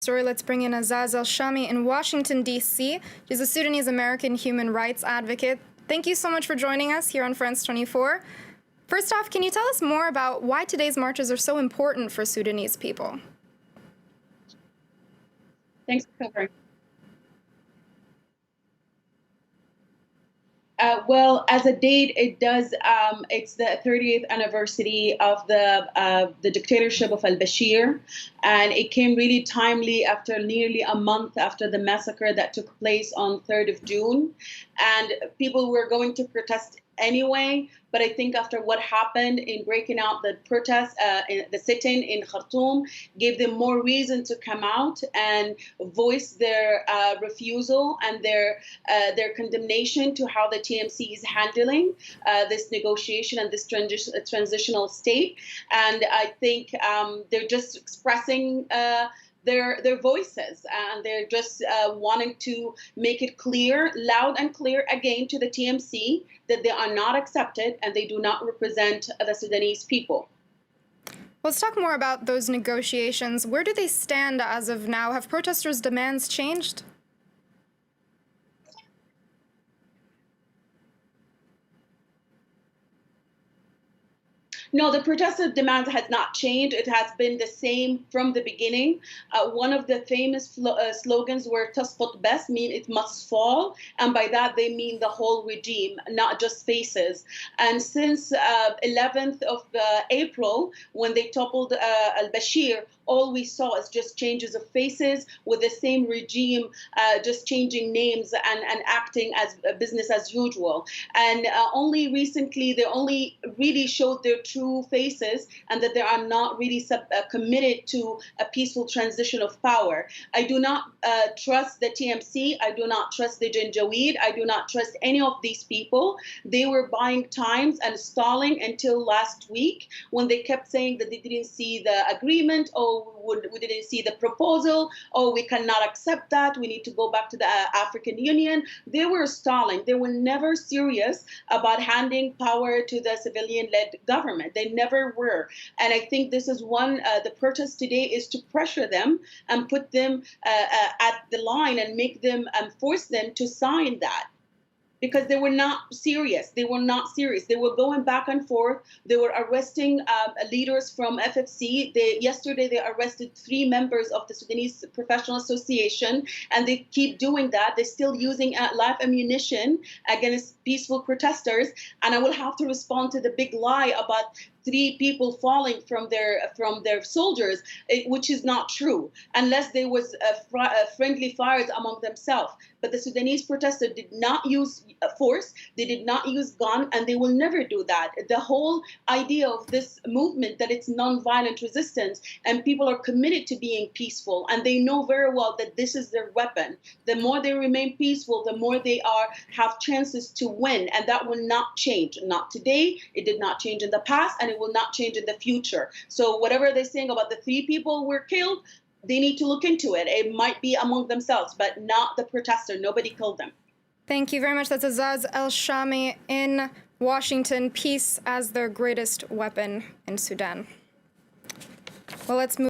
Story, let's bring in Azaz El-Shami in Washington, D.C. She's a Sudanese-American human rights advocate. Thank you so much for joining us here on France 24. First off, can you tell us more about why today's marches are so important for Sudanese people? Thanks for covering. Well, as a date, it does. It's the 30th anniversary of the dictatorship of al-Bashir, and it came really timely after nearly a month after the massacre that took place on 3rd of June, and people were going to protest anyway. But I think after what happened in breaking out the protest, the sit-in in Khartoum, gave them more reason to come out and voice their refusal and their condemnation to how the TMC is handling this negotiation and this transitional state. And I think they're just expressing their voices, and they're just wanting to make it clear, loud and clear again to the TMC that they are not accepted and they do not represent the Sudanese people. Let's talk more about those negotiations. Where do they stand as of now? Have protesters' demands changed? No, the protester demand has not changed. It has been the same from the beginning. One of the famous slogans were "Tasqut bas," mean it must fall, and by that they mean the whole regime, not just faces. And since 11th of April, when they toppled al-Bashir, all we saw is just changes of faces with the same regime, just changing names and acting as business as usual. And only recently, they only really showed their true faces and that they are not really committed to a peaceful transition of power. I do not trust the TMC. I do not trust the Janjaweed. I do not trust any of these people. They were buying times and stalling until last week when they kept saying that they didn't see the agreement, or we didn't see the proposal, or we cannot accept that, we need to go back to the African Union. They were stalling. They were never serious about handing power to the civilian-led government. They never were. And I think this is one, the protest today is to pressure them and put them at the line and make them, force them to sign that. Because they were not serious. They were not serious. They were going back and forth. They were arresting leaders from FFC. Yesterday, they arrested 3 members of the Sudanese Professional Association, and they keep doing that. They're still using live ammunition against peaceful protesters. And I will have to respond to the big lie about 3 people falling from their soldiers, which is not true, unless there was friendly fires among themselves. But the Sudanese protesters did not use force, they did not use gun, and they will never do that. The whole idea of this movement, that it's nonviolent resistance, and people are committed to being peaceful, and they know very well that this is their weapon. The more they remain peaceful, the more they have chances to win, and that will not change. Not today, it did not change in the past, and it will not change in the future. So whatever they're saying about the 3 people were killed, they need to look into it. It might be among themselves, but not the protester. Nobody killed them. Thank you very much. That's Azaz El-Shami in Washington. Peace as their greatest weapon in Sudan. Well, let's move